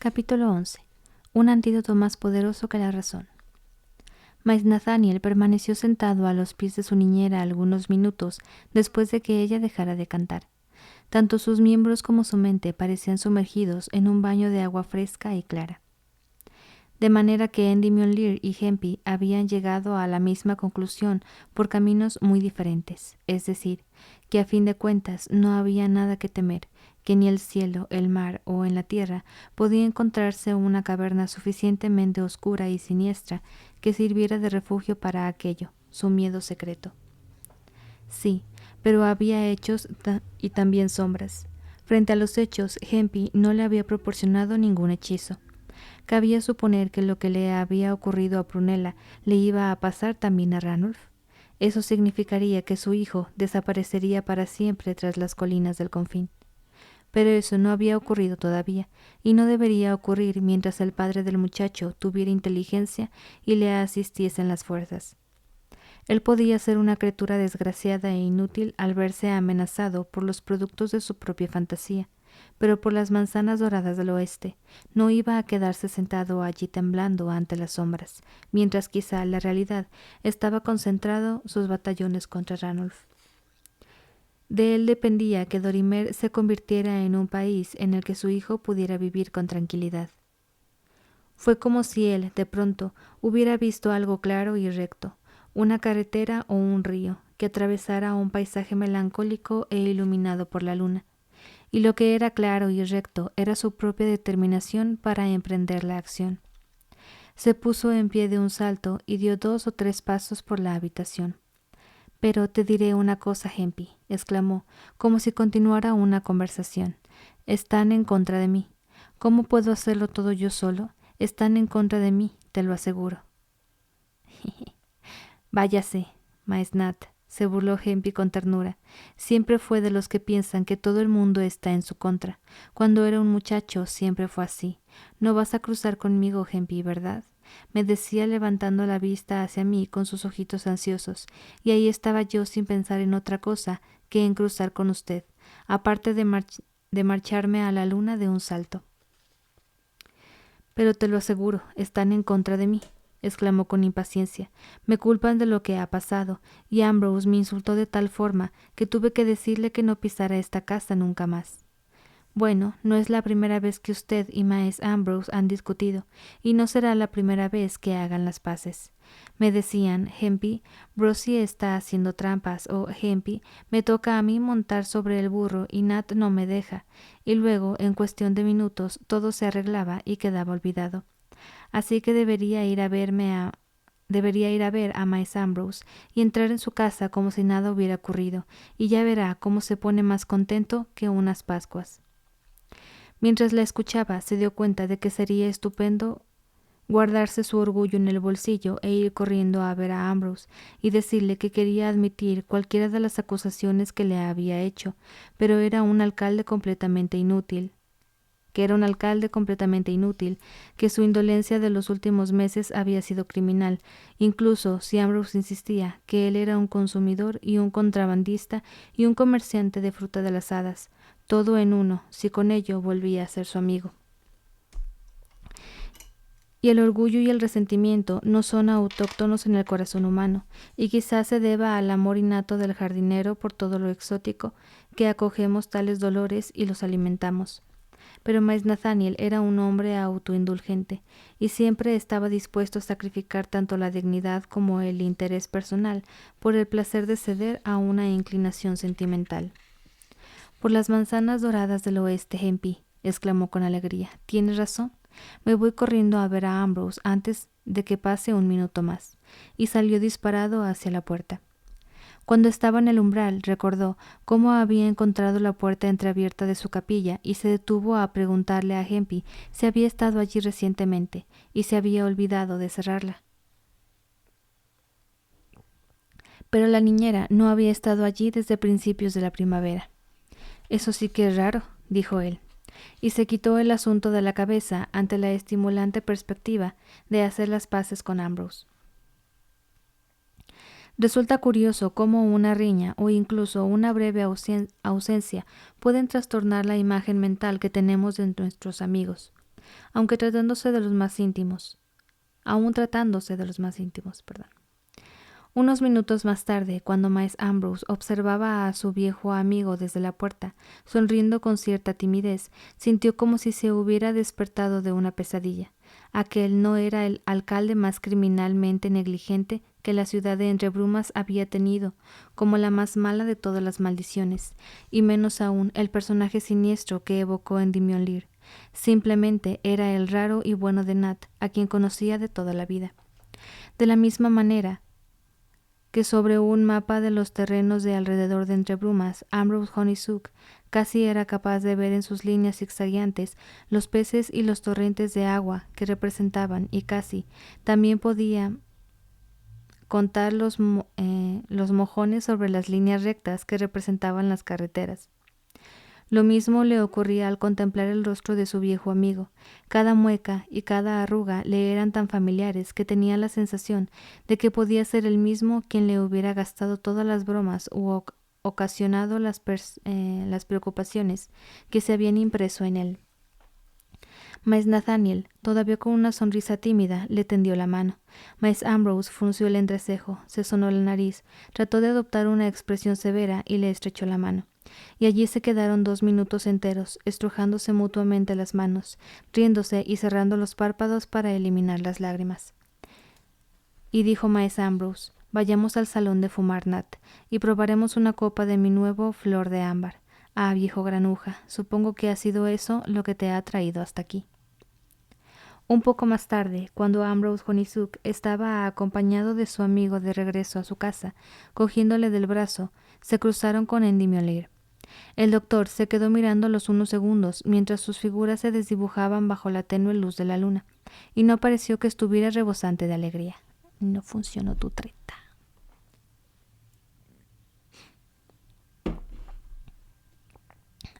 Capítulo 11. Un antídoto más poderoso que la razón. Mas Nathaniel permaneció sentado a los pies de su niñera algunos minutos después de que ella dejara de cantar. Tanto sus miembros como su mente parecían sumergidos en un baño de agua fresca y clara. De manera que Endymion Lear y Hempy habían llegado a la misma conclusión por caminos muy diferentes, es decir, que a fin de cuentas no había nada que temer, que ni el cielo, el mar o en la tierra podía encontrarse una caverna suficientemente oscura y siniestra que sirviera de refugio para aquello, su miedo secreto. Sí, pero había hechos y también sombras. Frente a los hechos, Hempy no le había proporcionado ningún hechizo. Cabía suponer que lo que le había ocurrido a Prunella le iba a pasar también a Ranulf. Eso significaría que su hijo desaparecería para siempre tras las colinas del confín. Pero eso no había ocurrido todavía, y no debería ocurrir mientras el padre del muchacho tuviera inteligencia y le asistiesen las fuerzas. Él podía ser una criatura desgraciada e inútil al verse amenazado por los productos de su propia fantasía, pero por las manzanas doradas del oeste no iba a quedarse sentado allí temblando ante las sombras, mientras quizá la realidad estaba concentrado sus batallones contra Ranulf. De él dependía que Dorimer se convirtiera en un país en el que su hijo pudiera vivir con tranquilidad. Fue como si él, de pronto, hubiera visto algo claro y recto, una carretera o un río, que atravesara un paisaje melancólico e iluminado por la luna, y lo que era claro y recto era su propia determinación para emprender la acción. Se puso en pie de un salto y dio 2 o 3 pasos por la habitación. «Pero te diré una cosa, Hempy», exclamó, como si continuara una conversación. «Están en contra de mí. ¿Cómo puedo hacerlo todo yo solo? Están en contra de mí, te lo aseguro». «Váyase, Maesnat», se burló Hempy con ternura. «Siempre fue de los que piensan que todo el mundo está en su contra. Cuando era un muchacho siempre fue así. No vas a cruzar conmigo, Hempy, ¿verdad?», me decía levantando la vista hacia mí con sus ojitos ansiosos, y ahí estaba yo sin pensar en otra cosa que en cruzar con usted, aparte de marcharme a la luna de un salto. «Pero te lo aseguro, están en contra de mí», exclamó con impaciencia. «Me culpan de lo que ha pasado, y Ambrose me insultó de tal forma que tuve que decirle que no pisara esta casa nunca más». «Bueno, no es la primera vez que usted y Maes Ambrose han discutido, y no será la primera vez que hagan las paces. Me decían, Hempy, Brossy está haciendo trampas, o Hempy, me toca a mí montar sobre el burro y Nat no me deja», y luego, en cuestión de minutos, todo se arreglaba y quedaba olvidado. Así que debería ir a ver a Maes Ambrose y entrar en su casa como si nada hubiera ocurrido, y ya verá cómo se pone más contento que unas Pascuas. Mientras la escuchaba, se dio cuenta de que sería estupendo guardarse su orgullo en el bolsillo e ir corriendo a ver a Ambrose y decirle que quería admitir cualquiera de las acusaciones que le había hecho, pero era un alcalde completamente inútil, que su indolencia de los últimos meses había sido criminal, incluso si Ambrose insistía que él era un consumidor y un contrabandista y un comerciante de fruta de las hadas, todo en uno, si con ello volvía a ser su amigo. Y el orgullo y el resentimiento no son autóctonos en el corazón humano, y quizás se deba al amor innato del jardinero por todo lo exótico, que acogemos tales dolores y los alimentamos. Pero Maes Nathaniel era un hombre autoindulgente, y siempre estaba dispuesto a sacrificar tanto la dignidad como el interés personal por el placer de ceder a una inclinación sentimental. «Por las manzanas doradas del oeste, Hempy», exclamó con alegría. «Tienes razón. Me voy corriendo a ver a Ambrose antes de que pase un minuto más», y salió disparado hacia la puerta. Cuando estaba en el umbral, recordó cómo había encontrado la puerta entreabierta de su capilla y se detuvo a preguntarle a Hempy si había estado allí recientemente y se había olvidado de cerrarla. Pero la niñera no había estado allí desde principios de la primavera. «Eso sí que es raro», dijo él, y se quitó el asunto de la cabeza ante la estimulante perspectiva de hacer las paces con Ambrose. Resulta curioso cómo una riña o incluso una breve ausencia pueden trastornar la imagen mental que tenemos de nuestros amigos. aún tratándose de los más íntimos, perdón. Unos minutos más tarde, cuando Miles Ambrose observaba a su viejo amigo desde la puerta, sonriendo con cierta timidez, sintió como si se hubiera despertado de una pesadilla. Aquel no era el alcalde más criminalmente negligente que la ciudad de Entre Brumas había tenido, como la más mala de todas las maldiciones, y menos aún el personaje siniestro que evocó Endymion Lear. Simplemente era el raro y bueno de Nat, a quien conocía de toda la vida. De la misma manera que sobre un mapa de los terrenos de alrededor de Entre Brumas, Ambrose Honeysuck casi era capaz de ver en sus líneas zigzagueantes los peces y los torrentes de agua que representaban, y casi también podía contar los mojones sobre las líneas rectas que representaban las carreteras. Lo mismo le ocurría al contemplar el rostro de su viejo amigo. Cada mueca y cada arruga le eran tan familiares que tenía la sensación de que podía ser el mismo quien le hubiera gastado todas las bromas u ocasionado las preocupaciones que se habían impreso en él. Miles Nathaniel, todavía con una sonrisa tímida, le tendió la mano. Miles Ambrose frunció el entrecejo, se sonó la nariz, trató de adoptar una expresión severa y le estrechó la mano. Y allí se quedaron 2 minutos enteros, estrujándose mutuamente las manos, riéndose y cerrando los párpados para eliminar las lágrimas. Y dijo Miles Ambrose: «Vayamos al salón de fumar, Nat, y probaremos una copa de mi nuevo flor de ámbar. Ah, viejo granuja, supongo que ha sido eso lo que te ha traído hasta aquí». Un poco más tarde, cuando Ambrose Honeysuck estaba acompañado de su amigo de regreso a su casa, cogiéndole del brazo, se cruzaron con Endymion Lear. El doctor se quedó mirándolos unos segundos mientras sus figuras se desdibujaban bajo la tenue luz de la luna, y no pareció que estuviera rebosante de alegría. No funcionó tu treta.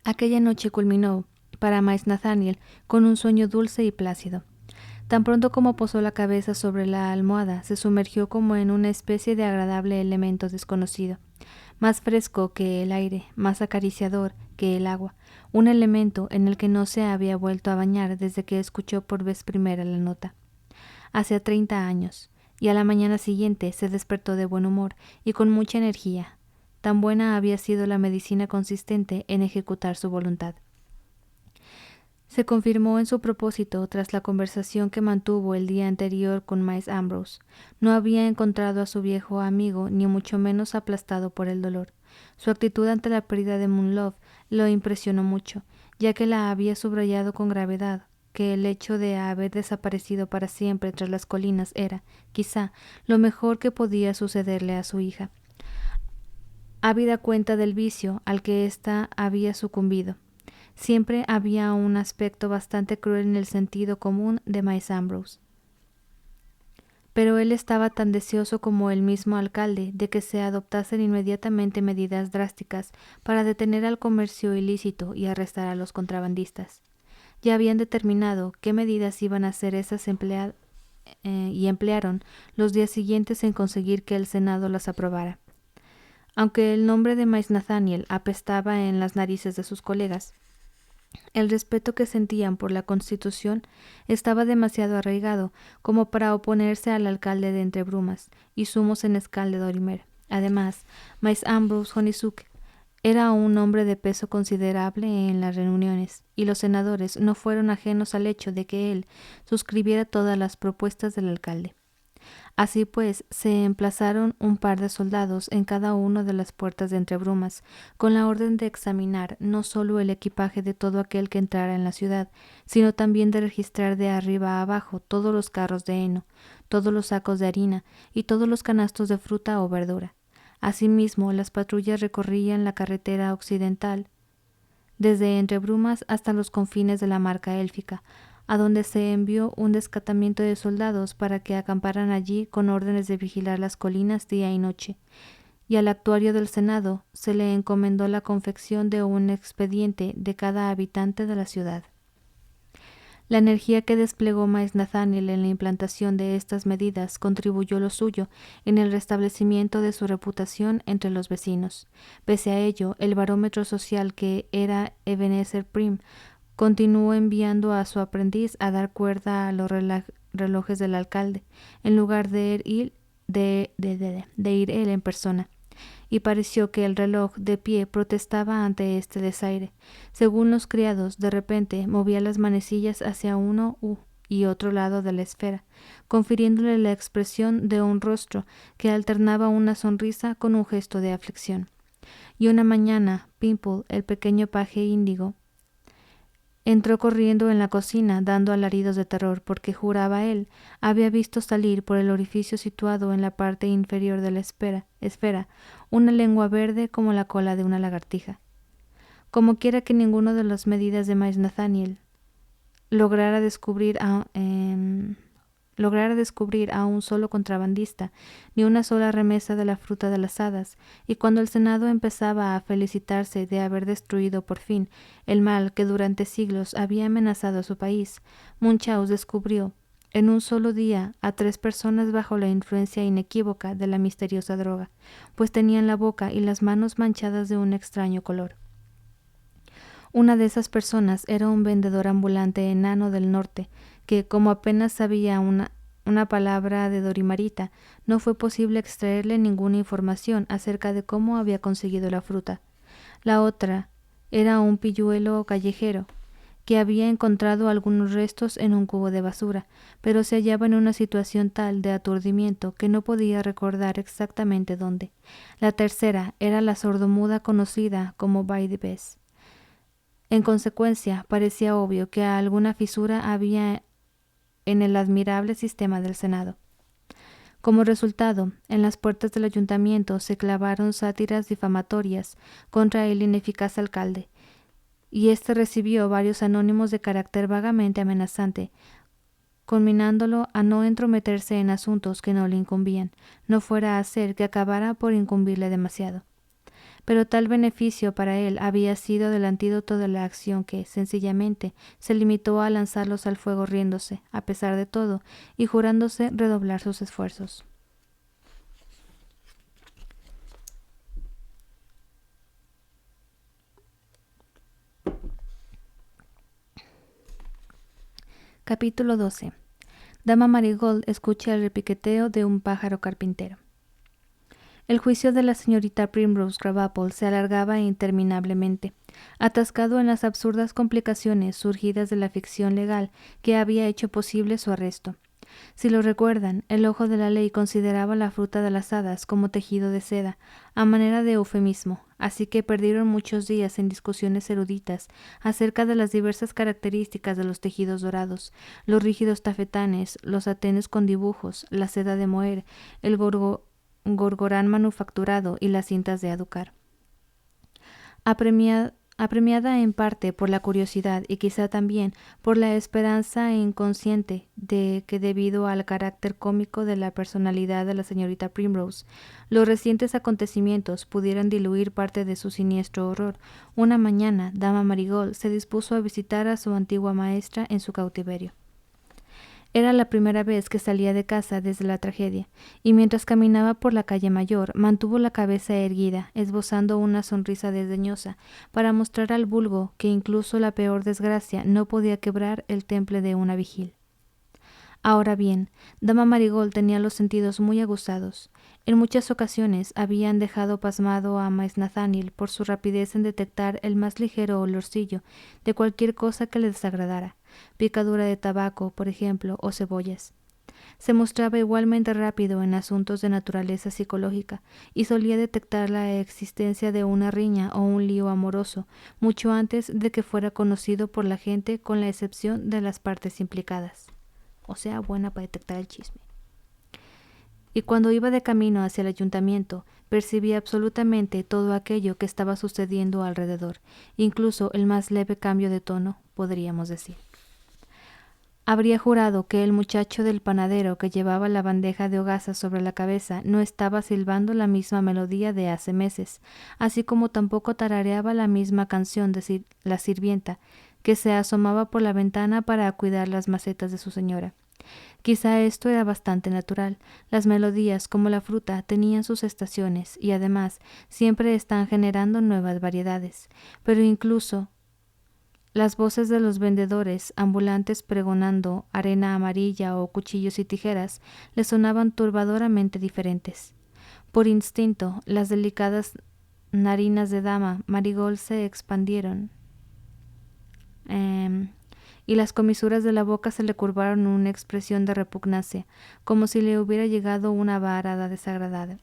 Aquella noche culminó, para Miles Nathaniel, con un sueño dulce y plácido. Tan pronto como posó la cabeza sobre la almohada, se sumergió como en una especie de agradable elemento desconocido, más fresco que el aire, más acariciador que el agua, un elemento en el que no se había vuelto a bañar desde que escuchó por vez primera la nota. Hacía 30 años, y a la mañana siguiente se despertó de buen humor y con mucha energía. Tan buena había sido la medicina consistente en ejecutar su voluntad. Se confirmó en su propósito tras la conversación que mantuvo el día anterior con Miles Ambrose. No había encontrado a su viejo amigo, ni mucho menos aplastado por el dolor. Su actitud ante la pérdida de Moonlove lo impresionó mucho, ya que la había subrayado con gravedad, que el hecho de haber desaparecido para siempre tras las colinas era, quizá, lo mejor que podía sucederle a su hija, habida cuenta del vicio al que ésta había sucumbido. Siempre había un aspecto bastante cruel en el sentido común de Miles Ambrose. Pero él estaba tan deseoso como el mismo alcalde de que se adoptasen inmediatamente medidas drásticas para detener al comercio ilícito y arrestar a los contrabandistas. Ya habían determinado qué medidas iban a ser esas y emplearon los días siguientes en conseguir que el Senado las aprobara. Aunque el nombre de Miles Nathaniel apestaba en las narices de sus colegas, el respeto que sentían por la Constitución estaba demasiado arraigado como para oponerse al alcalde de Entre Brumas y sumo senescal de Dorimer. Además, Miles Ambrose Honeysuck era un hombre de peso considerable en las reuniones, y los senadores no fueron ajenos al hecho de que él suscribiera todas las propuestas del alcalde. Así pues, se emplazaron un par de soldados en cada una de las puertas de Entre Brumas, con la orden de examinar no solo el equipaje de todo aquel que entrara en la ciudad, sino también de registrar de arriba a abajo todos los carros de heno, todos los sacos de harina y todos los canastos de fruta o verdura. Asimismo, las patrullas recorrían la carretera occidental, desde Entre Brumas hasta los confines de la Marca Élfica, a donde se envió un descatamiento de soldados para que acamparan allí con órdenes de vigilar las colinas día y noche, y al actuario del Senado se le encomendó la confección de un expediente de cada habitante de la ciudad. La energía que desplegó Miles Nathaniel en la implantación de estas medidas contribuyó lo suyo en el restablecimiento de su reputación entre los vecinos. Pese a ello, el barómetro social que era Ebenezer Prim continuó enviando a su aprendiz a dar cuerda a los relojes del alcalde, en lugar de ir él en persona, y pareció que el reloj de pie protestaba ante este desaire. Según los criados, de repente movía las manecillas hacia uno y otro lado de la esfera, confiriéndole la expresión de un rostro que alternaba una sonrisa con un gesto de aflicción. Y una mañana, Pimple, el pequeño paje índigo, entró corriendo en la cocina, dando alaridos de terror, porque juraba él había visto salir por el orificio situado en la parte inferior de la esfera una lengua verde como la cola de una lagartija. Como quiera que ninguno de las medidas de Miles Nathaniel lograra descubrir a un solo contrabandista, ni una sola remesa de la fruta de las hadas, y cuando el Senado empezaba a felicitarse de haber destruido por fin el mal que durante siglos había amenazado a su país, Munchausen descubrió en un solo día a 3 personas bajo la influencia inequívoca de la misteriosa droga, pues tenían la boca y las manos manchadas de un extraño color. Una de esas personas era un vendedor ambulante enano del norte, que, como apenas sabía una palabra de dorimarita, no fue posible extraerle ninguna información acerca de cómo había conseguido la fruta. La otra era un pilluelo callejero, que había encontrado algunos restos en un cubo de basura, pero se hallaba en una situación tal de aturdimiento que no podía recordar exactamente dónde. La tercera era la sordomuda conocida como By the Best. En consecuencia, parecía obvio que alguna fisura había en el admirable sistema del Senado. Como resultado, en las puertas del ayuntamiento se clavaron sátiras difamatorias contra el ineficaz alcalde, y éste recibió varios anónimos de carácter vagamente amenazante, conminándolo a no entrometerse en asuntos que no le incumbían, no fuera a ser que acabara por incumbirle demasiado. Pero tal beneficio para él había sido del antídoto de la acción que, sencillamente, se limitó a lanzarlos al fuego riéndose, a pesar de todo, y jurándose redoblar sus esfuerzos. Capítulo 12. Dama Marigold escucha el repiqueteo de un pájaro carpintero. El juicio de la señorita Primrose Krabappel se alargaba interminablemente, atascado en las absurdas complicaciones surgidas de la ficción legal que había hecho posible su arresto. Si lo recuerdan, el ojo de la ley consideraba la fruta de las hadas como tejido de seda, a manera de eufemismo, así que perdieron muchos días en discusiones eruditas acerca de las diversas características de los tejidos dorados, los rígidos tafetanes, los satenes con dibujos, la seda de moher, el gorgorán manufacturado y las cintas de aducar. Apremiada en parte por la curiosidad y quizá también por la esperanza inconsciente de que, debido al carácter cómico de la personalidad de la señorita Primrose, los recientes acontecimientos pudieran diluir parte de su siniestro horror, una mañana Dama Marigold se dispuso a visitar a su antigua maestra en su cautiverio. Era la primera vez que salía de casa desde la tragedia, y mientras caminaba por la calle Mayor, mantuvo la cabeza erguida, esbozando una sonrisa desdeñosa, para mostrar al vulgo que incluso la peor desgracia no podía quebrar el temple de una vigil. Ahora bien, Dama Marigold tenía los sentidos muy aguzados. En muchas ocasiones habían dejado pasmado a Miles Nathaniel por su rapidez en detectar el más ligero olorcillo de cualquier cosa que le desagradara, picadura de tabaco, por ejemplo, o cebollas. Se mostraba igualmente rápido en asuntos de naturaleza psicológica y solía detectar la existencia de una riña o un lío amoroso mucho antes de que fuera conocido por la gente, con la excepción de las partes implicadas. O sea, buena para detectar el chisme. Y cuando iba de camino hacia el ayuntamiento, percibía absolutamente todo aquello que estaba sucediendo alrededor, incluso el más leve cambio de tono, podríamos decir. Habría jurado que el muchacho del panadero que llevaba la bandeja de hogazas sobre la cabeza no estaba silbando la misma melodía de hace meses, así como tampoco tarareaba la misma canción de la sirvienta, que se asomaba por la ventana para cuidar las macetas de su señora. Quizá esto era bastante natural. Las melodías, como la fruta, tenían sus estaciones y además siempre están generando nuevas variedades. Pero incluso Las voces de los vendedores ambulantes pregonando arena amarilla o cuchillos y tijeras le sonaban turbadoramente diferentes. Por instinto, las delicadas narinas de dama Marigold se expandieron y las comisuras de la boca se le curvaron en una expresión de repugnancia, como si le hubiera llegado una varada desagradable.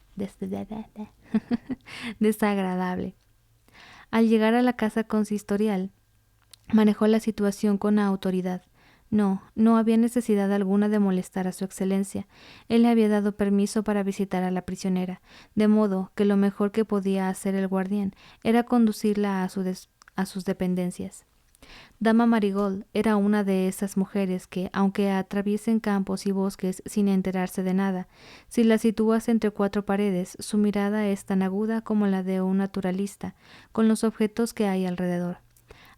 Al llegar a la casa consistorial, manejó la situación con autoridad. No había necesidad alguna de molestar a su excelencia. Él le había dado permiso para visitar a la prisionera, de modo que lo mejor que podía hacer el guardián era conducirla a sus dependencias. Dama Marigold era una de esas mujeres que, aunque atraviesen campos y bosques sin enterarse de nada, si la sitúas entre cuatro paredes, su mirada es tan aguda como la de un naturalista, con los objetos que hay alrededor.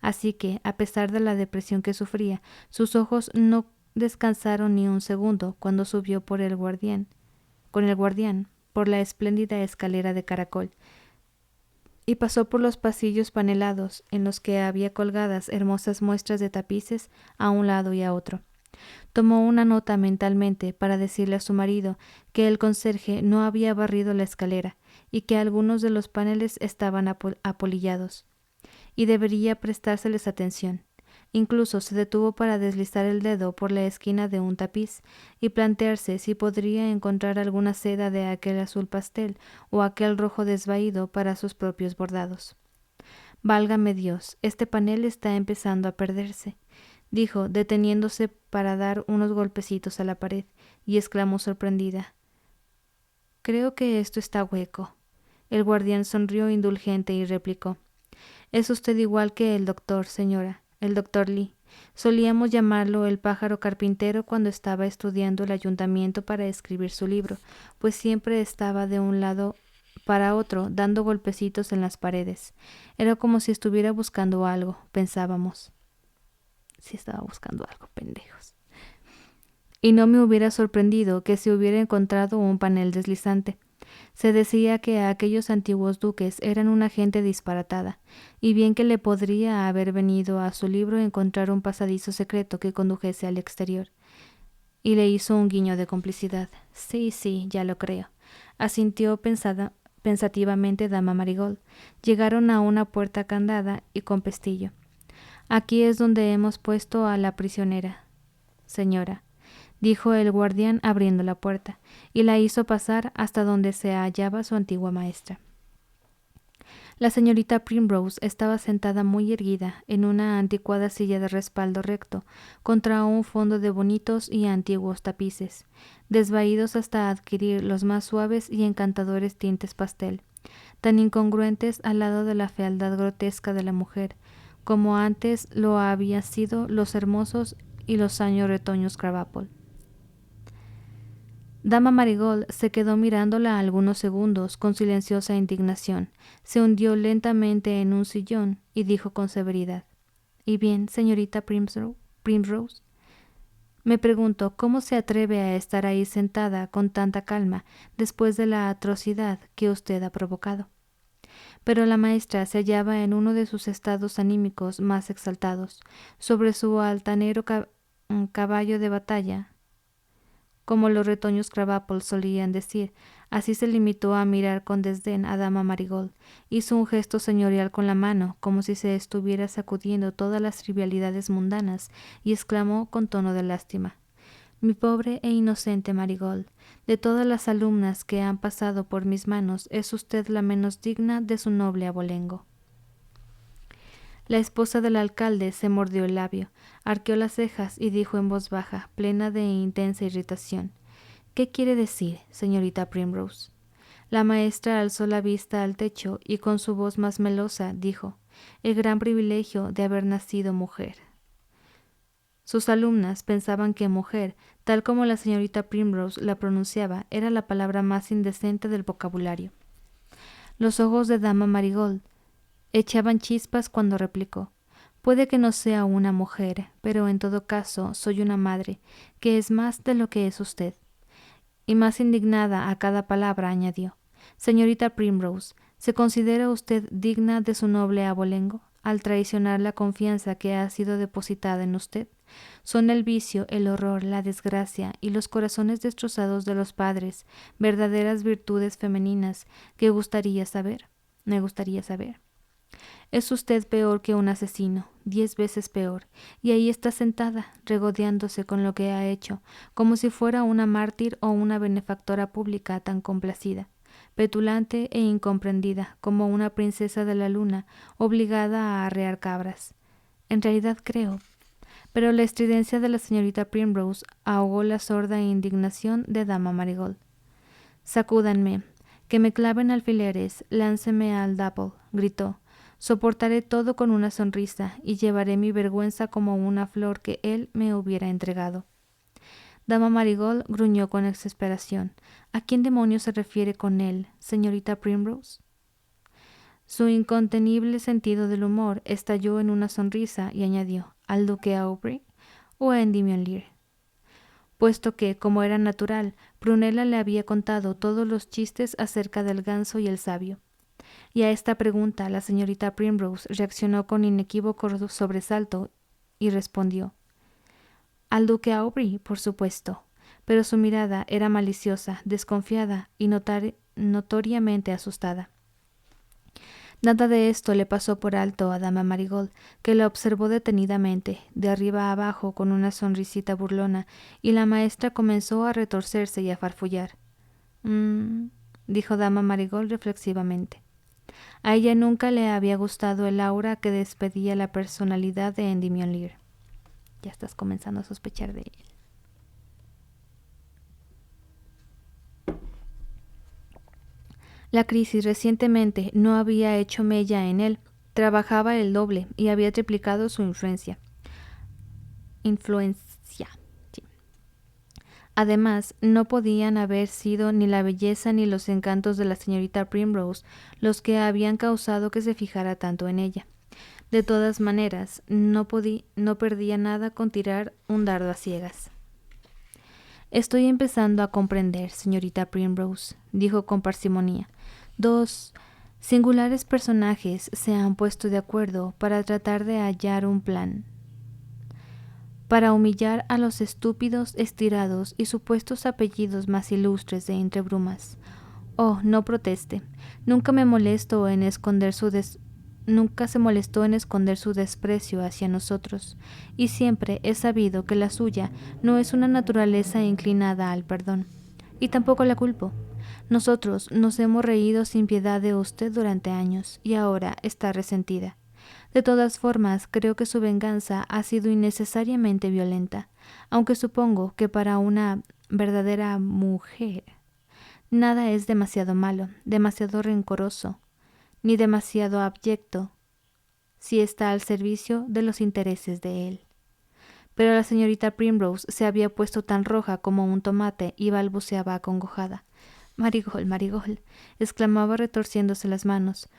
Así que, a pesar de la depresión que sufría, sus ojos no descansaron ni un segundo cuando subió con el guardián, por la espléndida escalera de caracol, y pasó por los pasillos panelados en los que había colgadas hermosas muestras de tapices a un lado y a otro. Tomó una nota mentalmente para decirle a su marido que el conserje no había barrido la escalera y que algunos de los paneles estaban apolillados, y debería prestárseles atención. Incluso se detuvo para deslizar el dedo por la esquina de un tapiz y plantearse si podría encontrar alguna seda de aquel azul pastel o aquel rojo desvaído para sus propios bordados. «Válgame Dios, este panel está empezando a perderse», dijo, deteniéndose para dar unos golpecitos a la pared, y exclamó sorprendida: «Creo que esto está hueco». El guardián sonrió indulgente y replicó: «Es usted igual que el doctor, señora, el doctor Lee. Solíamos llamarlo el pájaro carpintero cuando estaba estudiando el ayuntamiento para escribir su libro, pues siempre estaba de un lado para otro dando golpecitos en las paredes. Era como si estuviera buscando algo, pensábamos». Si estaba buscando algo, pendejos. Y no me hubiera sorprendido que se hubiera encontrado un panel deslizante. Se decía que aquellos antiguos duques eran una gente disparatada, y bien que le podría haber venido a su libro encontrar un pasadizo secreto que condujese al exterior. Y le hizo un guiño de complicidad. Sí, ya lo creo, asintió pensativamente dama Marigold. Llegaron a una puerta candada y con pestillo. «Aquí es donde hemos puesto a la prisionera, señora», dijo el guardián abriendo la puerta, y la hizo pasar hasta donde se hallaba su antigua maestra. La señorita Primrose estaba sentada muy erguida en una anticuada silla de respaldo recto, contra un fondo de bonitos y antiguos tapices, desvaídos hasta adquirir los más suaves y encantadores tintes pastel, tan incongruentes al lado de la fealdad grotesca de la mujer, como antes lo habían sido los hermosos y los años retoños Krabappel. Dama Marigold se quedó mirándola algunos segundos con silenciosa indignación, se hundió lentamente en un sillón y dijo con severidad: «¿Y bien, señorita Primrose? Me pregunto cómo se atreve a estar ahí sentada con tanta calma después de la atrocidad que usted ha provocado». Pero la maestra se hallaba en uno de sus estados anímicos más exaltados, sobre su altanero caballo de batalla, como los retoños Krabappel solían decir. Así se limitó a mirar con desdén a dama Marigold. Hizo un gesto señorial con la mano, como si se estuviera sacudiendo todas las trivialidades mundanas, y exclamó con tono de lástima: «Mi pobre e inocente Marigold, de todas las alumnas que han pasado por mis manos, es usted la menos digna de su noble abolengo». La esposa del alcalde se mordió el labio, arqueó las cejas y dijo en voz baja, plena de intensa irritación: «¿Qué quiere decir, señorita Primrose?». La maestra alzó la vista al techo y con su voz más melosa dijo: «El gran privilegio de haber nacido mujer». Sus alumnas pensaban que mujer, tal como la señorita Primrose la pronunciaba, era la palabra más indecente del vocabulario. Los ojos de dama Marigold echaban chispas cuando replicó: «Puede que no sea una mujer, pero en todo caso soy una madre, que es más de lo que es usted». Y más indignada a cada palabra añadió: «Señorita Primrose, ¿se considera usted digna de su noble abolengo? al traicionar la confianza que ha sido depositada en usted. Son el vicio, el horror, la desgracia y los corazones destrozados de los padres, verdaderas virtudes femeninas que me gustaría saber. Es usted peor que un asesino, 10 veces peor, y ahí está sentada, regodeándose con lo que ha hecho, como si fuera una mártir o una benefactora pública tan complacida, petulante e incomprendida, como una princesa de la luna, obligada a arrear cabras. En realidad creo, pero la estridencia de la señorita Primrose ahogó la sorda indignación de dama Marigold. Sacúdanme, que me claven alfileres, lánceme al Dapple, gritó. Soportaré todo con una sonrisa y llevaré mi vergüenza como una flor que él me hubiera entregado. Dama Marigold gruñó con exasperación. ¿A quién demonios se refiere con él, señorita Primrose? Su incontenible sentido del humor estalló en una sonrisa y añadió, ¿al duque Aubrey o a Endymion Lear? Puesto que, como era natural, Prunella le había contado todos los chistes acerca del ganso y el sabio. Y a esta pregunta la señorita Primrose reaccionó con inequívoco sobresalto y respondió, al duque Aubrey, por supuesto, pero su mirada era maliciosa, desconfiada y notoriamente asustada. Nada de esto le pasó por alto a dama Marigold, que la observó detenidamente, de arriba a abajo, con una sonrisita burlona, y la maestra comenzó a retorcerse y a farfullar. Dijo dama Marigold reflexivamente. A ella nunca le había gustado el aura que despedía la personalidad de Endymion Lear. Ya estás comenzando a sospechar de él. La crisis recientemente no había hecho mella en él. Trabajaba el doble y había triplicado su influencia. Sí. Además, no podían haber sido ni la belleza ni los encantos de la señorita Primrose los que habían causado que se fijara tanto en ella. De todas maneras, no perdía nada con tirar un dardo a ciegas. Estoy empezando a comprender, señorita Primrose, dijo con parsimonia. Dos singulares personajes se han puesto de acuerdo para tratar de hallar un plan para humillar a los estúpidos, estirados y supuestos apellidos más ilustres de entre brumas. Oh, no proteste. Nunca se molestó en esconder su desprecio hacia nosotros, y siempre he sabido que la suya no es una naturaleza inclinada al perdón, y tampoco la culpo. Nosotros nos hemos reído sin piedad de usted durante años, y ahora está resentida. De todas formas, creo que su venganza ha sido innecesariamente violenta, aunque supongo que para una verdadera mujer nada es demasiado malo, demasiado rencoroso, ni demasiado abyecto, si está al servicio de los intereses de él. Pero la señorita Primrose se había puesto tan roja como un tomate y balbuceaba acongojada. Marigold, Marigold, exclamaba retorciéndose las manos.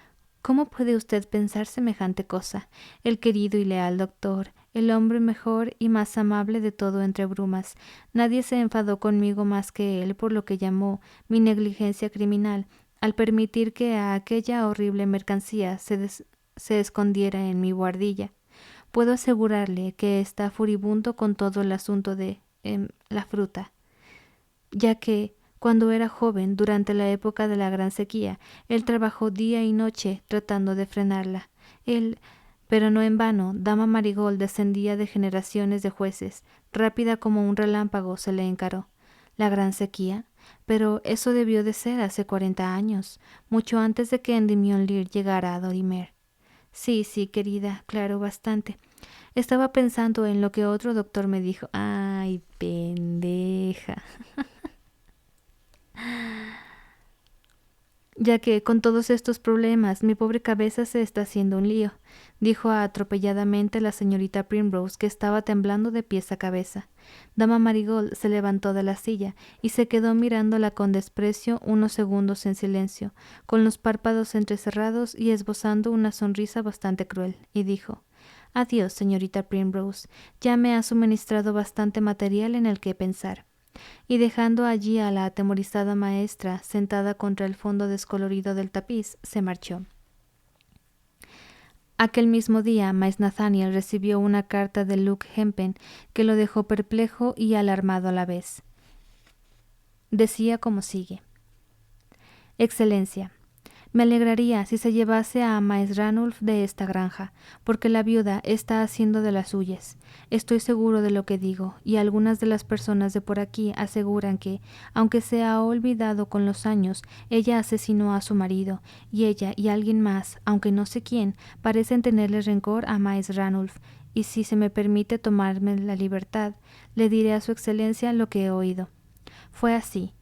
¿Cómo puede usted pensar semejante cosa? El querido y leal doctor, el hombre mejor y más amable de todo entre brumas. Nadie se enfadó conmigo más que él por lo que llamó mi negligencia criminal, al permitir que a aquella horrible mercancía se escondiera en mi buhardilla. Puedo asegurarle que está furibundo con todo el asunto de la fruta, ya que cuando era joven, durante la época de la gran sequía, él trabajó día y noche tratando de frenarla. Pero no en vano, dama Marigold descendía de generaciones de jueces. Rápida como un relámpago se le encaró. ¿La gran sequía? Pero eso debió de ser hace 40 años, mucho antes de que Endymion Lear llegara a Dorimer. Sí, querida, claro, bastante. Estaba pensando en lo que otro doctor me dijo. ¡Ay, pendeja! Ya que con todos estos problemas mi pobre cabeza se está haciendo un lío, dijo atropelladamente la señorita Primrose, que estaba temblando de pies a cabeza. Dama Marigold se levantó de la silla y se quedó mirándola con desprecio unos segundos en silencio, con los párpados entrecerrados y esbozando una sonrisa bastante cruel, y dijo: Adiós, señorita Primrose, ya me ha suministrado bastante material en el que pensar. Y dejando allí a la atemorizada maestra sentada contra el fondo descolorido del tapiz, se marchó. Aquel mismo día, Miles Nathaniel recibió una carta de Luke Hempen que lo dejó perplejo y alarmado a la vez. Decía como sigue: Excelencia, me alegraría si se llevase a Miles Ranulph de esta granja, porque la viuda está haciendo de las suyas. Estoy seguro de lo que digo, y algunas de las personas de por aquí aseguran que, aunque se ha olvidado con los años, ella asesinó a su marido, y ella y alguien más, aunque no sé quién, parecen tenerle rencor a Miles Ranulph, y si se me permite tomarme la libertad, le diré a su excelencia lo que he oído. Fue así.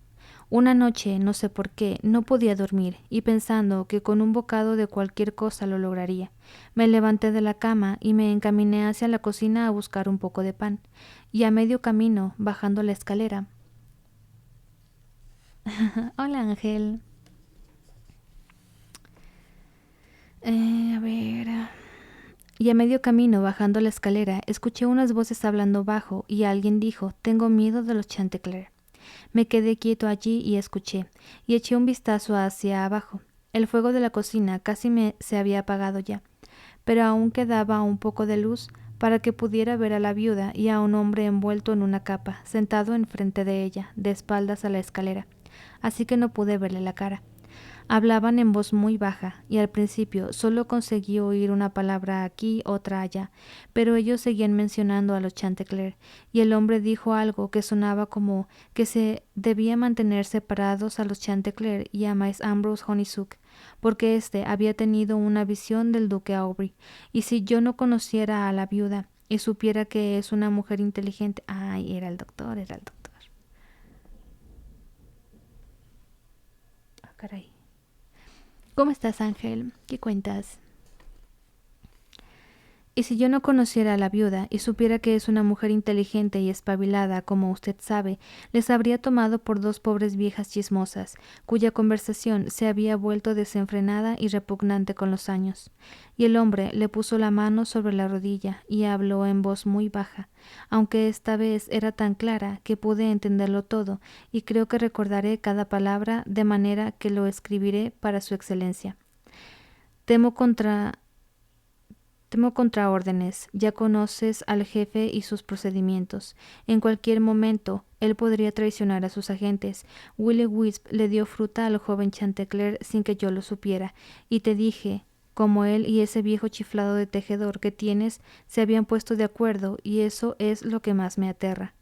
Una noche, no sé por qué, no podía dormir, y pensando que con un bocado de cualquier cosa lo lograría, me levanté de la cama y me encaminé hacia la cocina a buscar un poco de pan, y a medio camino, bajando la escalera... Hola, Ángel. A ver... Y a medio camino, bajando la escalera, escuché unas voces hablando bajo, y alguien dijo: «Tengo miedo de los Chantecler». Me quedé quieto allí y escuché, y eché un vistazo hacia abajo. El fuego de la cocina casi se había apagado ya, pero aún quedaba un poco de luz para que pudiera ver a la viuda y a un hombre envuelto en una capa, sentado enfrente de ella, de espaldas a la escalera, así que no pude verle la cara. Hablaban en voz muy baja, y al principio solo conseguí oír una palabra aquí, otra allá, pero ellos seguían mencionando a los Chantecler, y el hombre dijo algo que sonaba como que se debía mantener separados a los Chantecler y a Miss Ambrose Honeysuck, porque éste había tenido una visión del duque Aubrey, y si yo no conociera a la viuda y supiera que es una mujer inteligente... Ay, era el doctor. Ah, caray. ¿Cómo estás, Ángel? ¿Qué cuentas? Y si yo no conociera a la viuda y supiera que es una mujer inteligente y espabilada, como usted sabe, les habría tomado por dos pobres viejas chismosas, cuya conversación se había vuelto desenfrenada y repugnante con los años. Y el hombre le puso la mano sobre la rodilla y habló en voz muy baja, aunque esta vez era tan clara que pude entenderlo todo, y creo que recordaré cada palabra de manera que lo escribiré para su excelencia. Temo contraórdenes, ya conoces al jefe y sus procedimientos. En cualquier momento, él podría traicionar a sus agentes. Willy Wisp le dio fruta al joven Chantecler sin que yo lo supiera, y te dije, como él y ese viejo chiflado de tejedor que tienes se habían puesto de acuerdo, y eso es lo que más me aterra.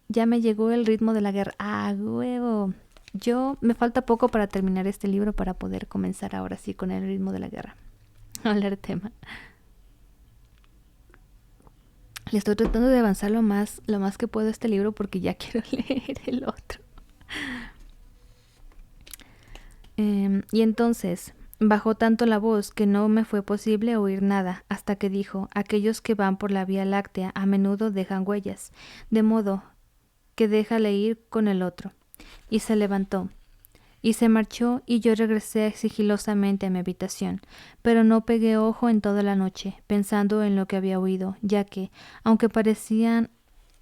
Ya me llegó el ritmo de la guerra. ¡Ah, huevo! Me falta poco para terminar este libro para poder comenzar ahora sí con el ritmo de la guerra. Hablar de tema. Le estoy tratando de avanzar lo más que puedo este libro porque ya quiero leer el otro. Y entonces bajó tanto la voz que no me fue posible oír nada hasta que dijo: aquellos que van por la Vía Láctea a menudo dejan huellas, de modo que déjale ir con el otro. Y se levantó y se marchó, y yo regresé sigilosamente a mi habitación, pero no pegué ojo en toda la noche, pensando en lo que había oído, ya que, aunque parecían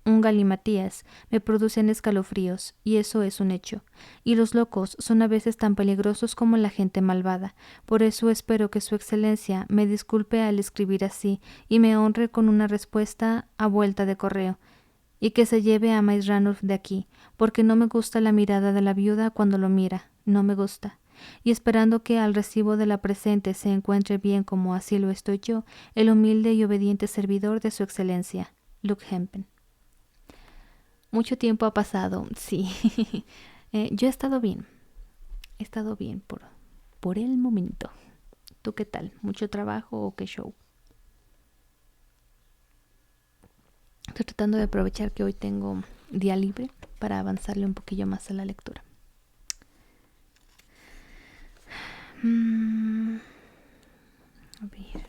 un galimatías, me producen escalofríos, y eso es un hecho. Y los locos son a veces tan peligrosos como la gente malvada. Por eso espero que su excelencia me disculpe al escribir así, y me honre con una respuesta a vuelta de correo, y que se lleve a Miss Ranulph de aquí, porque no me gusta la mirada de la viuda cuando lo mira, no me gusta. Y esperando que al recibo de la presente se encuentre bien como así lo estoy yo, el humilde y obediente servidor de su excelencia, Luke Hempen. Mucho tiempo ha pasado, sí. Yo he estado bien por el momento. ¿Tú qué tal? ¿Mucho trabajo o qué show? Estoy tratando de aprovechar que hoy tengo día libre para avanzarle un poquillo más a la lectura. A ver.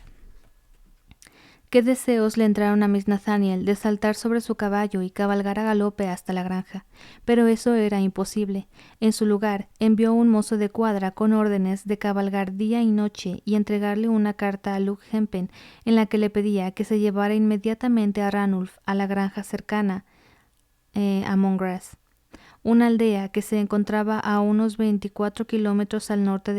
Qué deseos le entraron a Miss Nathaniel de saltar sobre su caballo y cabalgar a galope hasta la granja, pero eso era imposible. En su lugar, envió un mozo de cuadra con órdenes de cabalgar día y noche y entregarle una carta a Luke Hempen en la que le pedía que se llevara inmediatamente a Ranulph a la granja cercana a Mongrass, una aldea que se encontraba a unos 24 kilómetros al norte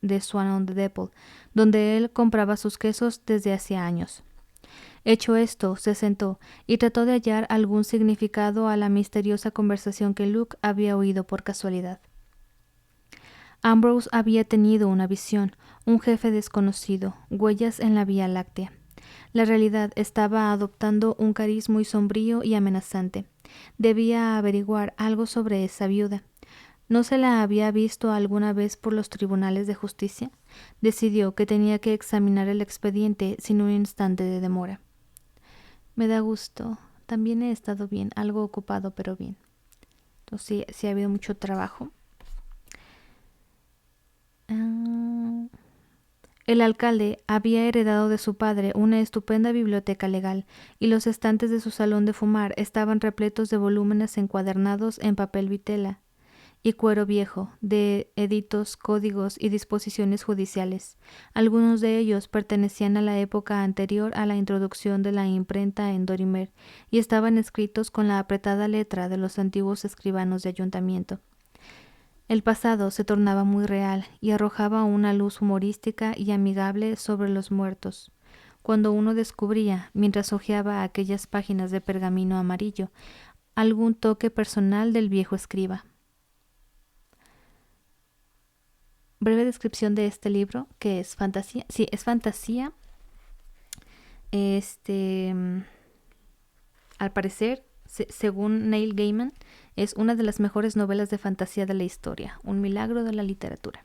de Swan-on-the-Depot, donde él compraba sus quesos desde hacía años. Hecho esto, se sentó y trató de hallar algún significado a la misteriosa conversación que Luke había oído por casualidad. Ambrose había tenido una visión, un jefe desconocido, huellas en la Vía Láctea. La realidad estaba adoptando un cariz muy sombrío y amenazante. Debía averiguar algo sobre esa viuda. ¿No se la había visto alguna vez por los tribunales de justicia? Decidió que tenía que examinar el expediente sin un instante de demora. Me da gusto. También he estado bien, algo ocupado, pero bien. Entonces sí ha habido mucho trabajo. El alcalde había heredado de su padre una estupenda biblioteca legal, y los estantes de su salón de fumar estaban repletos de volúmenes encuadernados en papel vitela y cuero viejo, de editos, códigos y disposiciones judiciales. Algunos de ellos pertenecían a la época anterior a la introducción de la imprenta en Dorimer y estaban escritos con la apretada letra de los antiguos escribanos de ayuntamiento. El pasado se tornaba muy real y arrojaba una luz humorística y amigable sobre los muertos. Cuando uno descubría, mientras hojeaba aquellas páginas de pergamino amarillo, algún toque personal del viejo escriba. Breve descripción de este libro, que es fantasía. Sí, es fantasía. Al parecer, según Neil Gaiman, es una de las mejores novelas de fantasía de la historia, un milagro de la literatura.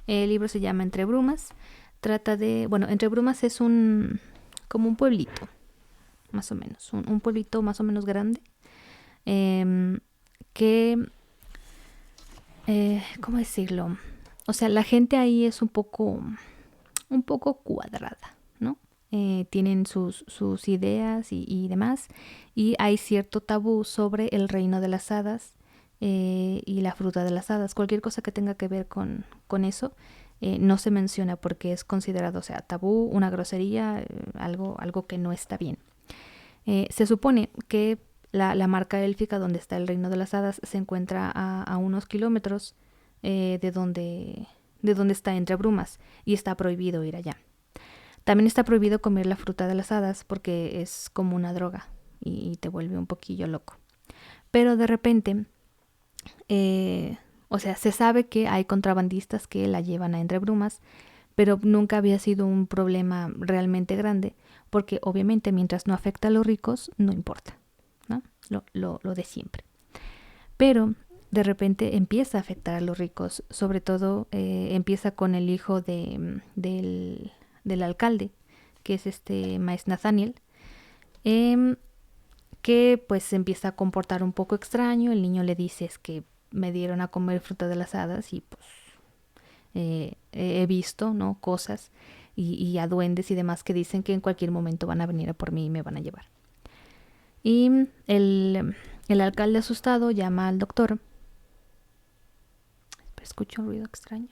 El libro se llama Entre Brumas. Trata de, Entre Brumas es como un pueblito, más o menos, un pueblito más o menos grande, ¿cómo decirlo? O sea, la gente ahí es un poco cuadrada, ¿no? Tienen sus ideas y demás, y hay cierto tabú sobre el reino de las hadas y la fruta de las hadas. Cualquier cosa que tenga que ver con eso no se menciona porque es considerado, o sea, tabú, una grosería, algo que no está bien. Se supone que la marca élfica donde está el reino de las hadas se encuentra a unos kilómetros de donde está Entre Brumas, y está prohibido ir allá. También está prohibido comer la fruta de las hadas porque es como una droga y te vuelve un poquillo loco. Pero de repente, se sabe que hay contrabandistas que la llevan a Entre Brumas, pero nunca había sido un problema realmente grande porque obviamente mientras no afecta a los ricos no importa, ¿no? Lo de siempre. Pero de repente empieza a afectar a los ricos, sobre todo empieza con el hijo del alcalde, que es Maes Nathaniel, que pues se empieza a comportar un poco extraño. El niño le dice: es que me dieron a comer fruta de las hadas y pues he visto, ¿no?, cosas y a duendes y demás que dicen que en cualquier momento van a venir a por mí y me van a llevar. Y el alcalde, asustado, llama al doctor. Escucho un ruido extraño.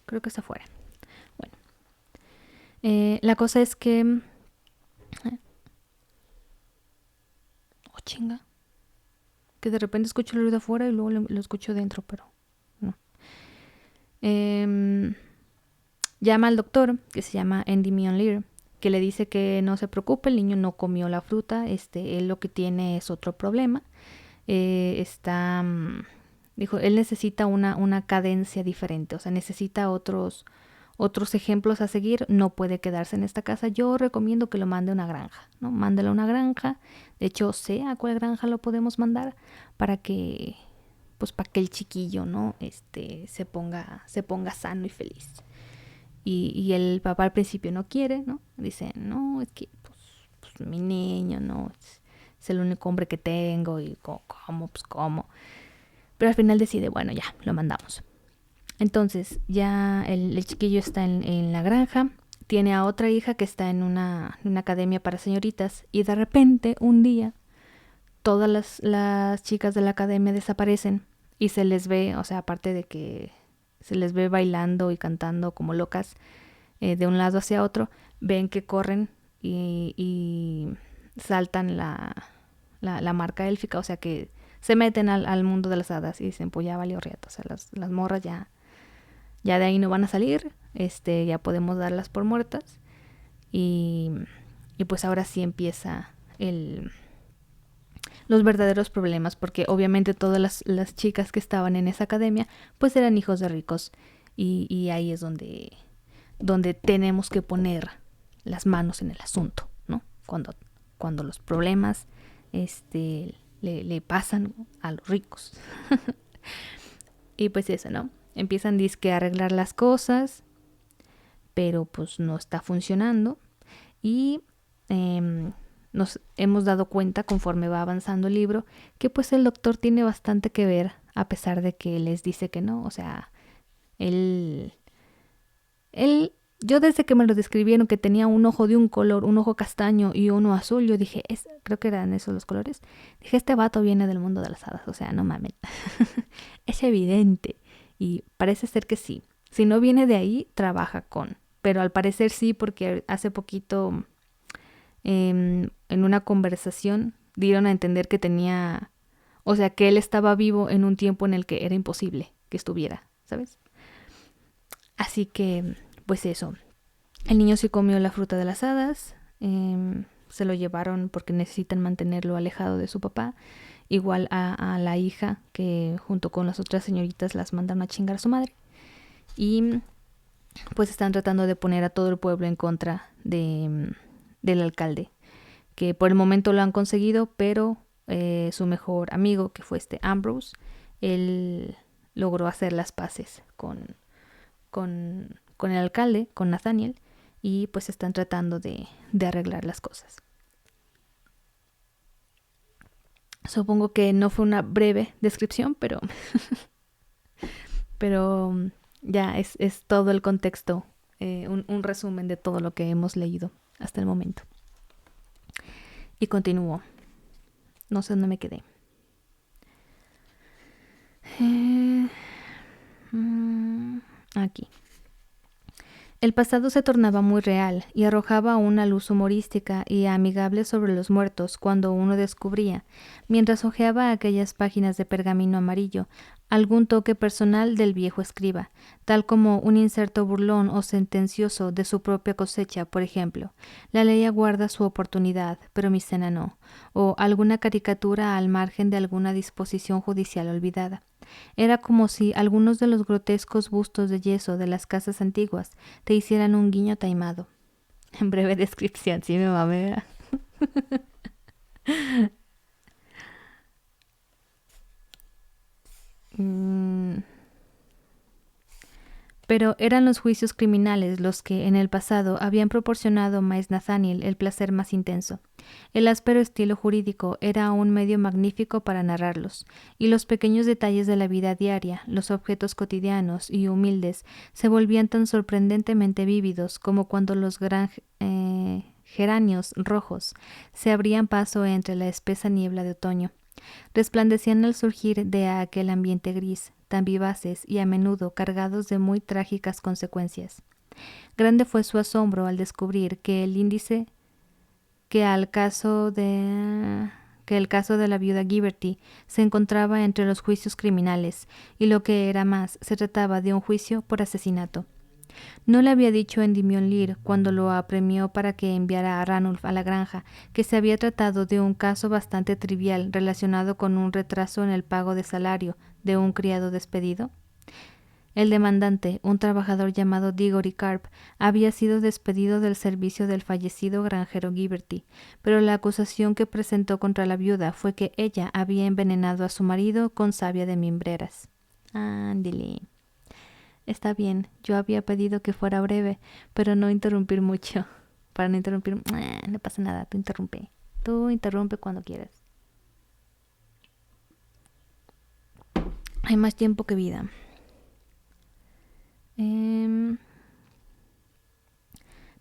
Creo que está afuera. Bueno. La cosa es que... Oh, chinga. Que de repente escucho el ruido afuera y luego lo escucho dentro, pero no. Llama al doctor, que se llama Endymion Lear, que le dice que no se preocupe, el niño no comió la fruta, él lo que tiene es otro problema. Dijo, él necesita una cadencia diferente, o sea, necesita otros ejemplos a seguir, no puede quedarse en esta casa. Yo recomiendo que lo mande a una granja, ¿no? Mándelo a una granja. De hecho, sé a cuál granja lo podemos mandar para que el chiquillo, ¿no?, se ponga sano y feliz. Y el papá al principio no quiere, ¿no? Dice: no, es que pues mi niño, ¿no? Es el único hombre que tengo y ¿cómo? Pero al final decide: bueno, ya, lo mandamos. Entonces ya el chiquillo está en la granja, tiene a otra hija que está en una academia para señoritas, y de repente un día todas las chicas de la academia desaparecen y se les ve, o sea, aparte de que se les ve bailando y cantando como locas de un lado hacia otro, ven que corren y saltan la marca élfica, o sea que se meten al mundo de las hadas y dicen, pues ya valió riata, o sea, las morras ya de ahí no van a salir, ya podemos darlas por muertas y pues ahora sí empieza los verdaderos problemas, porque obviamente todas las chicas que estaban en esa academia pues eran hijos de ricos y ahí es donde tenemos que poner las manos en el asunto, ¿no? Cuando los problemas le pasan a los ricos. Y pues eso, ¿no? Empiezan dizque a arreglar las cosas, pero pues no está funcionando y nos hemos dado cuenta conforme va avanzando el libro que pues el doctor tiene bastante que ver, a pesar de que les dice que no. O sea, él yo desde que me lo describieron que tenía un ojo de un color, un ojo castaño y uno azul, yo dije, creo que eran esos los colores, dije, este vato viene del mundo de las hadas, o sea, no mames. Es evidente y parece ser que sí. Si no viene de ahí, trabaja con, pero al parecer sí, porque hace poquito en una conversación dieron a entender que tenía, o sea, que él estaba vivo en un tiempo en el que era imposible que estuviera, ¿sabes? Así que, pues eso, el niño sí comió la fruta de las hadas, se lo llevaron porque necesitan mantenerlo alejado de su papá, igual a la hija que junto con las otras señoritas las mandaron a chingar a su madre y pues están tratando de poner a todo el pueblo en contra del alcalde, que por el momento lo han conseguido, pero su mejor amigo, que fue Ambrose, él logró hacer las paces con el alcalde, con Nathaniel, y pues están tratando de arreglar las cosas. Supongo que no fue una breve descripción, pero ya es todo el contexto, un resumen de todo lo que hemos leído hasta el momento. Y continúo. No sé dónde me quedé. Aquí. El pasado se tornaba muy real y arrojaba una luz humorística y amigable sobre los muertos cuando uno descubría, mientras hojeaba aquellas páginas de pergamino amarillo, algún toque personal del viejo escriba, tal como un inserto burlón o sentencioso de su propia cosecha, por ejemplo. La ley aguarda su oportunidad, pero mi cena no, o alguna caricatura al margen de alguna disposición judicial olvidada. Era como si algunos de los grotescos bustos de yeso de las casas antiguas te hicieran un guiño taimado. En breve descripción, sí me mamé. Pero eran los juicios criminales los que en el pasado habían proporcionado a Miles Nathaniel el placer más intenso. El áspero estilo jurídico era un medio magnífico para narrarlos, y los pequeños detalles de la vida diaria, los objetos cotidianos y humildes, se volvían tan sorprendentemente vívidos como cuando los geranios rojos se abrían paso entre la espesa niebla de otoño. Resplandecían al surgir de aquel ambiente gris, tan vivaces y a menudo cargados de muy trágicas consecuencias. Grande fue su asombro al descubrir que el índice que el caso de la viuda Gibberty se encontraba entre los juicios criminales, y lo que era más, se trataba de un juicio por asesinato. No le había dicho Endymion Lear, cuando lo apremió para que enviara a Ranulf a la granja, que se había tratado de un caso bastante trivial relacionado con un retraso en el pago de salario de un criado despedido. El demandante, un trabajador llamado Diggory Carp, había sido despedido del servicio del fallecido granjero Gibberty, pero la acusación que presentó contra la viuda fue que ella había envenenado a su marido con savia de mimbreras. Ándale. Está bien, yo había pedido que fuera breve, pero no interrumpir mucho. Para no interrumpir, no pasa nada, tú interrumpe. Tú interrumpe cuando quieras. Hay más tiempo que vida.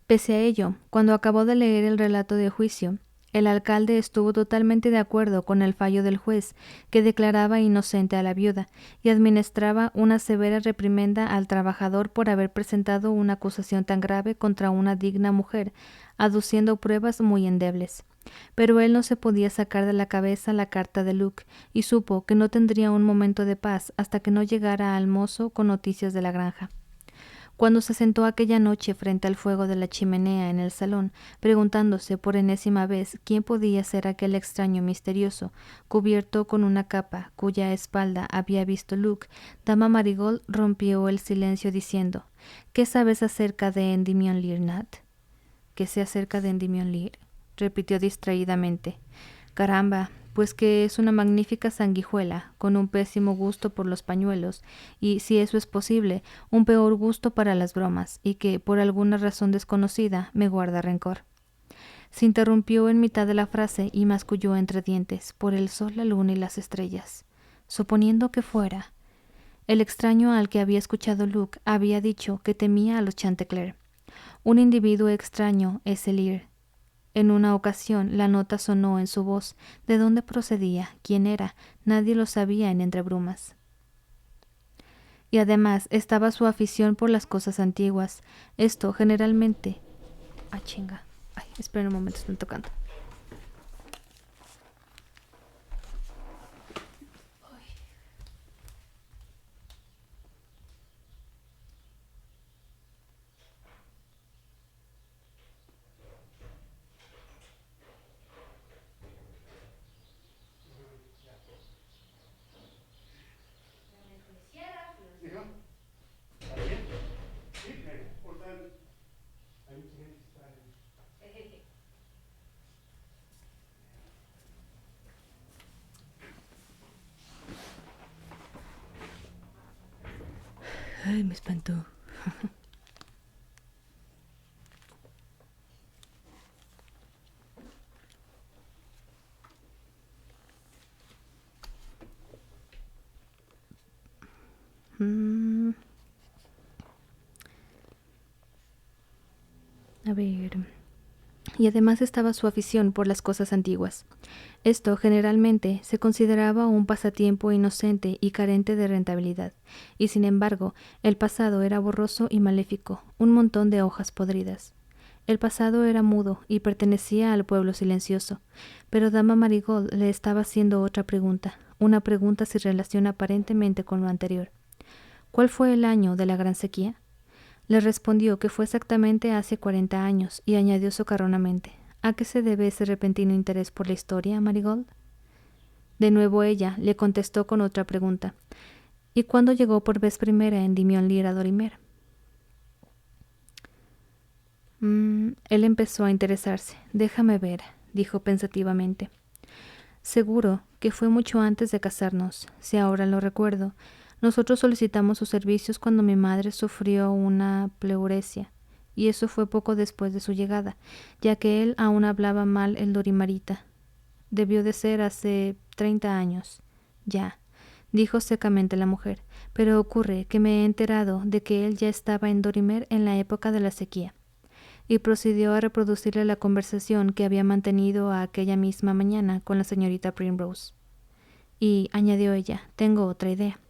Pese a ello, cuando acabó de leer el relato de juicio, el alcalde estuvo totalmente de acuerdo con el fallo del juez, que declaraba inocente a la viuda y administraba una severa reprimenda al trabajador por haber presentado una acusación tan grave contra una digna mujer, aduciendo pruebas muy endebles. Pero él no se podía sacar de la cabeza la carta de Luke, y supo que no tendría un momento de paz hasta que no llegara al mozo con noticias de la granja. Cuando se sentó aquella noche frente al fuego de la chimenea en el salón, preguntándose por enésima vez quién podía ser aquel extraño misterioso, cubierto con una capa cuya espalda había visto Luke, dama Marigold rompió el silencio diciendo: «¿Qué sabes acerca de Endymion Lear, Nat?» «¿Qué sé acerca de Endymion Lear?», repitió distraídamente. «Caramba, pues que es una magnífica sanguijuela, con un pésimo gusto por los pañuelos, y, si eso es posible, un peor gusto para las bromas, y que, por alguna razón desconocida, me guarda rencor». Se interrumpió en mitad de la frase y masculló entre dientes: «Por el sol, la luna y las estrellas. Suponiendo que fuera». El extraño al que había escuchado Luke había dicho que temía a los Chantecler. Un individuo extraño es el Lear. En una ocasión la nota sonó en su voz. ¿De dónde procedía? ¿Quién era? Nadie lo sabía en Entre Brumas. Y además estaba su afición por las cosas antiguas. Esto generalmente... ¡Ah, chinga! Ay, esperen un momento, están tocando. Ay, me espantó. A ver... Y además estaba su afición por las cosas antiguas. Esto generalmente se consideraba un pasatiempo inocente y carente de rentabilidad, y sin embargo el pasado era borroso y maléfico, un montón de hojas podridas. El pasado era mudo y pertenecía al pueblo silencioso, pero dama Marigold le estaba haciendo otra pregunta, una pregunta sin relación aparentemente con lo anterior. ¿Cuál fue el año de la gran sequía? Le respondió que fue exactamente hace 40 años, y añadió socarronamente: ¿A qué se debe ese repentino interés por la historia, Marigold? De nuevo ella le contestó con otra pregunta: ¿y cuándo llegó por vez primera Endymion Lear a Dorimer? Él empezó a interesarse. Déjame ver, dijo pensativamente. Seguro que fue mucho antes de casarnos, si ahora lo recuerdo. Nosotros solicitamos sus servicios cuando mi madre sufrió una pleuresia, y eso fue poco después de su llegada, ya que él aún hablaba mal el dorimarita. Debió de ser hace 30 años. Ya, dijo secamente la mujer, pero ocurre que me he enterado de que él ya estaba en Dorimer en la época de la sequía. Y procedió a reproducirle la conversación que había mantenido aquella misma mañana con la señorita Primrose. Y, añadió ella, tengo otra idea.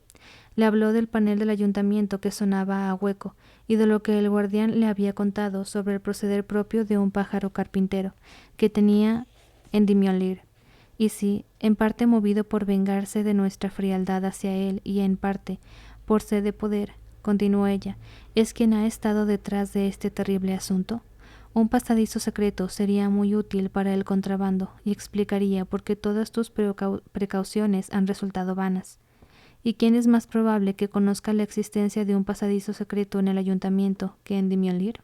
Le habló del panel del ayuntamiento que sonaba a hueco y de lo que el guardián le había contado sobre el proceder propio de un pájaro carpintero que tenía Endymion Lear. Y si, en parte movido por vengarse de nuestra frialdad hacia él y en parte por sed de poder, continuó ella, es quien ha estado detrás de este terrible asunto. Un pasadizo secreto sería muy útil para el contrabando y explicaría por qué todas tus precauciones han resultado vanas. ¿Y quién es más probable que conozca la existencia de un pasadizo secreto en el ayuntamiento que Endymion Lear?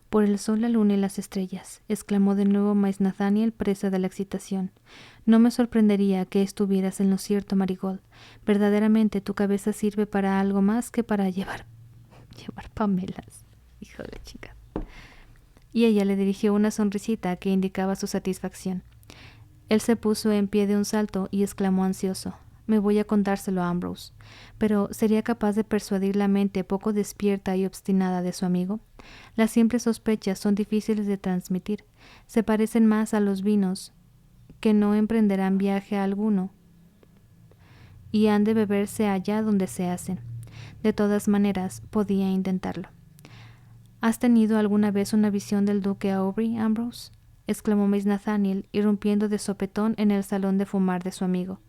Por el sol, la luna y las estrellas, exclamó de nuevo Miss Nathaniel, presa de la excitación. No me sorprendería que estuvieras en lo cierto, Marigold. Verdaderamente tu cabeza sirve para algo más que para llevar pamelas. Hijo de chica. Y ella le dirigió una sonrisita que indicaba su satisfacción. Él se puso en pie de un salto y exclamó ansioso: me voy a contárselo a Ambrose. Pero ¿sería capaz de persuadir la mente poco despierta y obstinada de su amigo? Las simples sospechas son difíciles de transmitir. Se parecen más a los vinos, que no emprenderán viaje alguno y han de beberse allá donde se hacen. De todas maneras, podía intentarlo. ¿Has tenido alguna vez una visión del duque Aubrey, Ambrose? exclamó Miss Nathaniel, irrumpiendo de sopetón en el salón de fumar de su amigo.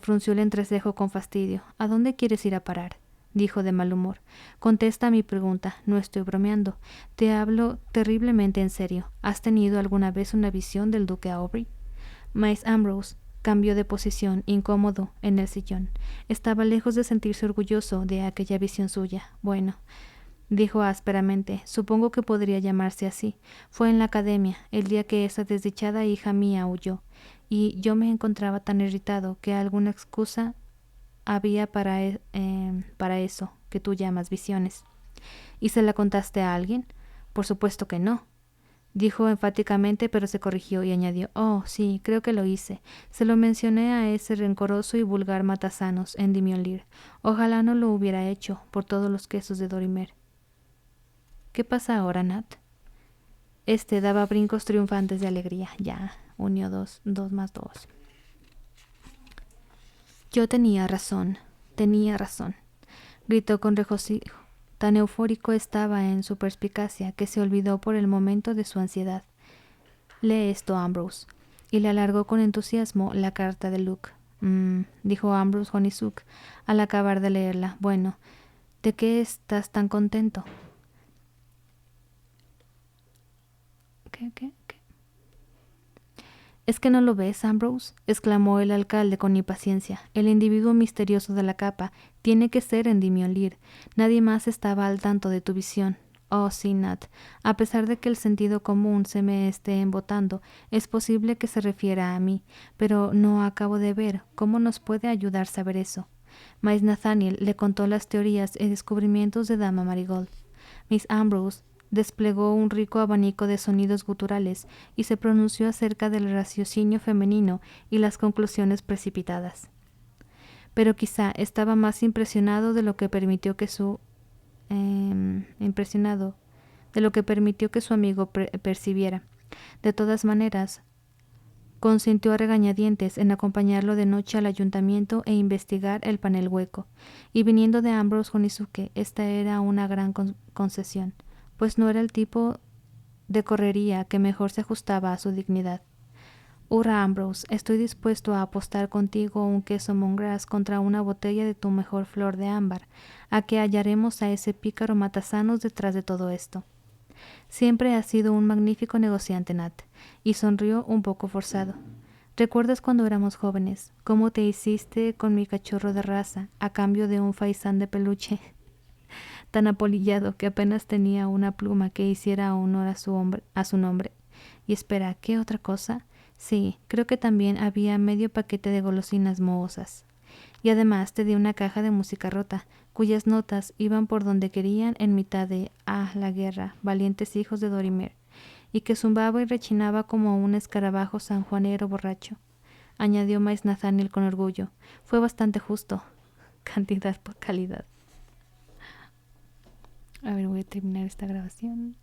Frunció el entrecejo con fastidio. ¿A dónde quieres ir a parar? Dijo de mal humor. Contesta a mi pregunta. No estoy bromeando. Te hablo terriblemente en serio. ¿Has tenido alguna vez una visión del duque Aubrey? Miss Ambrose cambió de posición, incómodo, en el sillón. Estaba lejos de sentirse orgulloso de aquella visión suya. Bueno, dijo ásperamente, supongo que podría llamarse así. Fue en la academia, el día que esa desdichada hija mía huyó, y yo me encontraba tan irritado que alguna excusa había para eso que tú llamas visiones. ¿Y se la contaste a alguien? Por supuesto que no, dijo enfáticamente, pero se corrigió y añadió, oh, sí, creo que lo hice. Se lo mencioné a ese rencoroso y vulgar matasanos, Endymion Lear. Ojalá no lo hubiera hecho, por todos los quesos de Dorimer. ¿Qué pasa ahora, Nat? Daba brincos triunfantes de alegría. Ya, unió dos más dos. Yo tenía razón, gritó con regocijo. Tan eufórico estaba en su perspicacia que se olvidó por el momento de su ansiedad. Lee esto, Ambrose. Y le alargó con entusiasmo la carta de Luke. Dijo Ambrose Honeysuck al acabar de leerla. Bueno, ¿de qué estás tan contento? ¿Qué? ¿Es que no lo ves, Ambrose? Exclamó el alcalde con impaciencia. El individuo misterioso de la capa tiene que ser Endymion Lear. Nadie más estaba al tanto de tu visión. Oh, sí, Nat. A pesar de que el sentido común se me esté embotando, es posible que se refiera a mí, pero no acabo de ver cómo nos puede ayudar saber eso. Miss Nathaniel le contó las teorías y descubrimientos de Dama Marigold. Miss Ambrose desplegó un rico abanico de sonidos guturales y se pronunció acerca del raciocinio femenino y las conclusiones precipitadas. Pero quizá estaba más impresionado de lo que permitió que su amigo percibiera. De todas maneras, consintió a regañadientes en acompañarlo de noche al ayuntamiento e investigar el panel hueco. Y viniendo de Ambrose Honeysuck, esta era una gran concesión, pues no era el tipo de correría que mejor se ajustaba a su dignidad. Hurra, Ambrose, estoy dispuesto a apostar contigo un queso Mongrass contra una botella de tu mejor flor de ámbar, a que hallaremos a ese pícaro matasanos detrás de todo esto. Siempre has sido un magnífico negociante, Nat, y sonrió un poco forzado. ¿Recuerdas cuando éramos jóvenes, cómo te hiciste con mi cachorro de raza a cambio de un faisán de peluche tan apolillado que apenas tenía una pluma que hiciera honor a su nombre? Y espera, ¿qué otra cosa? Sí, creo que también había medio paquete de golosinas mohosas. Y además te di una caja de música rota, cuyas notas iban por donde querían en mitad de la guerra, valientes hijos de Dorimer, y que zumbaba y rechinaba como un escarabajo sanjuanero borracho, añadió Miss Nathaniel con orgullo. Fue bastante justo, cantidad por calidad. A ver, voy a terminar esta grabación.